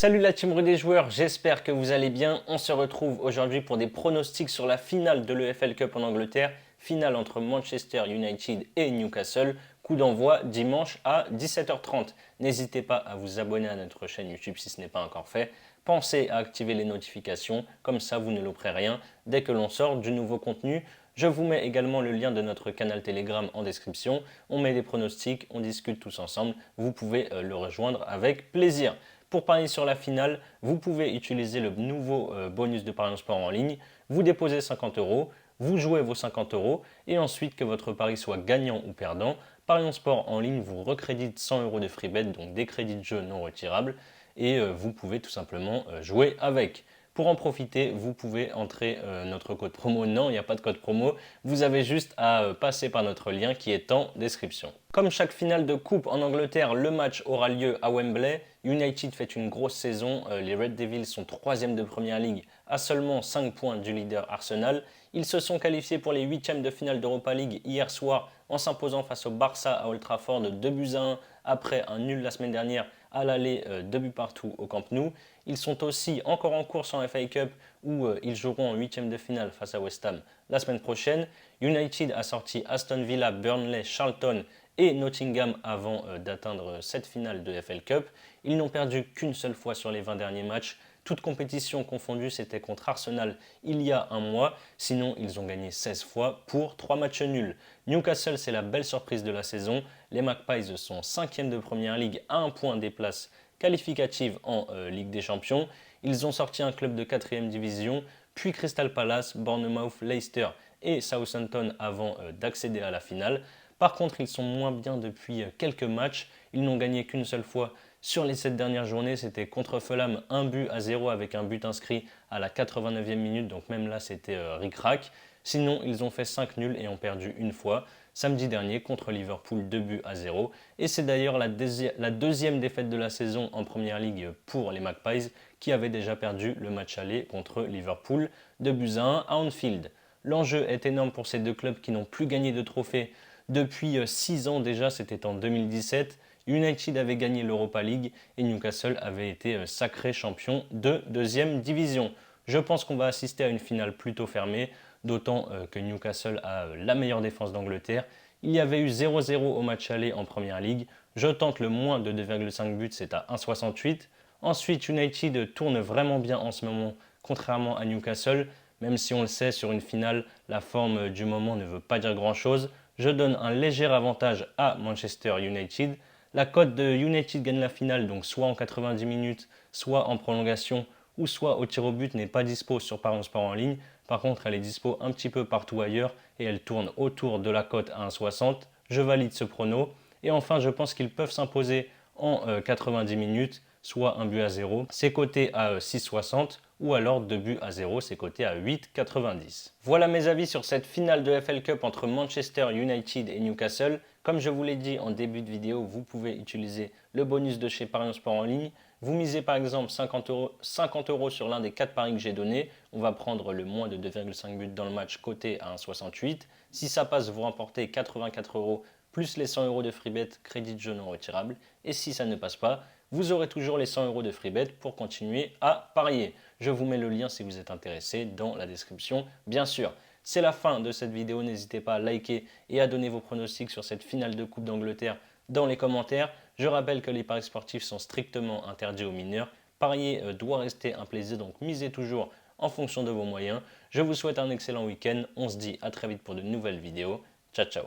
Salut la team des joueurs, j'espère que vous allez bien. On se retrouve aujourd'hui pour des pronostics sur la finale de l'EFL Cup en Angleterre, finale entre Manchester United et Newcastle, coup d'envoi dimanche à 17h30. N'hésitez pas à vous abonner à notre chaîne YouTube si ce n'est pas encore fait. Pensez à activer les notifications, comme ça vous ne louperez rien dès que l'on sort du nouveau contenu. Je vous mets également le lien de notre canal Telegram en description. On met des pronostics, on discute tous ensemble. Vous pouvez le rejoindre avec plaisir. Pour parier sur la finale, vous pouvez utiliser le nouveau bonus de Parions Sport en ligne. Vous déposez 50 euros, vous jouez vos 50 euros et ensuite que votre pari soit gagnant ou perdant, Parions Sport en ligne vous recrédite 100 euros de free bet, donc des crédits de jeu non retirables et vous pouvez tout simplement jouer avec. Pour en profiter, vous pouvez entrer notre code promo. Non, il n'y a pas de code promo. Vous avez juste à passer par notre lien qui est en description. Comme chaque finale de coupe en Angleterre, le match aura lieu à Wembley. United fait une grosse saison. Les Red Devils sont 3e de Première Ligue à seulement 5 points du leader Arsenal. Ils se sont qualifiés pour les 8e de finale d'Europa League hier soir en s'imposant face au Barça à Old Trafford de 2-1 après un nul la semaine dernière à l'aller 2 buts partout au Camp Nou. Ils sont aussi encore en course en FA Cup où ils joueront en 8e de finale face à West Ham la semaine prochaine. United a sorti Aston Villa, Burnley, Charlton et Nottingham avant d'atteindre cette finale de FL Cup. Ils n'ont perdu qu'une seule fois sur les 20 derniers matchs. Toutes compétitions confondues, c'était contre Arsenal il y a un mois. Sinon, ils ont gagné 16 fois pour 3 matchs nuls. Newcastle, c'est la belle surprise de la saison. Les Magpies sont 5e de Première Ligue à un point des places qualificatives en Ligue des Champions. Ils ont sorti un club de 4e division, puis Crystal Palace, Bournemouth, Leicester et Southampton avant d'accéder à la finale. Par contre, ils sont moins bien depuis quelques matchs. Ils n'ont gagné qu'une seule fois sur les 7 dernières journées. C'était contre Fulham, 1-0 avec un but inscrit à la 89e minute. Donc même là, c'était ric-rac. Sinon, ils ont fait 5 nuls et ont perdu une fois. Samedi dernier contre Liverpool, 2-0. Et c'est d'ailleurs la deuxième défaite de la saison en Première Ligue pour les Magpies qui avaient déjà perdu le match aller contre Liverpool, 2-1 à Anfield. L'enjeu est énorme pour ces deux clubs qui n'ont plus gagné de trophée depuis 6 ans déjà, c'était en 2017. United avait gagné l'Europa League et Newcastle avait été sacré champion de 2e division. Je pense qu'on va assister à une finale plutôt fermée, d'autant que Newcastle a la meilleure défense d'Angleterre. Il y avait eu 0-0 au match aller en Première Ligue. Je tente le moins de 2,5 buts, c'est à 1,68. Ensuite, United tourne vraiment bien en ce moment, contrairement à Newcastle. Même si on le sait, sur une finale, la forme du moment ne veut pas dire grand-chose. Je donne un léger avantage à Manchester United. La cote de United gagne la finale, donc soit en 90 minutes, soit en prolongation, ou soit au tir au but, n'est pas dispo sur Parions Sport en ligne. Par contre, elle est dispo un petit peu partout ailleurs et elle tourne autour de la cote à 1,60. Je valide ce prono. Et enfin, je pense qu'ils peuvent s'imposer en 90 minutes, soit 1-0. C'est coté à 6,60 ou alors 2-0, c'est coté à 8,90. Voilà mes avis sur cette finale de FL Cup entre Manchester United et Newcastle. Comme je vous l'ai dit en début de vidéo, vous pouvez utiliser le bonus de chez Parions Sport en ligne. Vous misez par exemple 50 euros sur l'un des 4 paris que j'ai donnés. On va prendre le moins de 2,5 buts dans le match coté à 1,68. Si ça passe, vous remportez 84 euros plus les 100 euros de free bet, crédit de jeu non retirable. Et si ça ne passe pas, vous aurez toujours les 100 euros de free bet pour continuer à parier. Je vous mets le lien si vous êtes intéressé dans la description, bien sûr. C'est la fin de cette vidéo, n'hésitez pas à liker et à donner vos pronostics sur cette finale de Coupe d'Angleterre dans les commentaires. Je rappelle que les paris sportifs sont strictement interdits aux mineurs. Parier doit rester un plaisir, donc misez toujours en fonction de vos moyens. Je vous souhaite un excellent week-end, on se dit à très vite pour de nouvelles vidéos. Ciao ciao.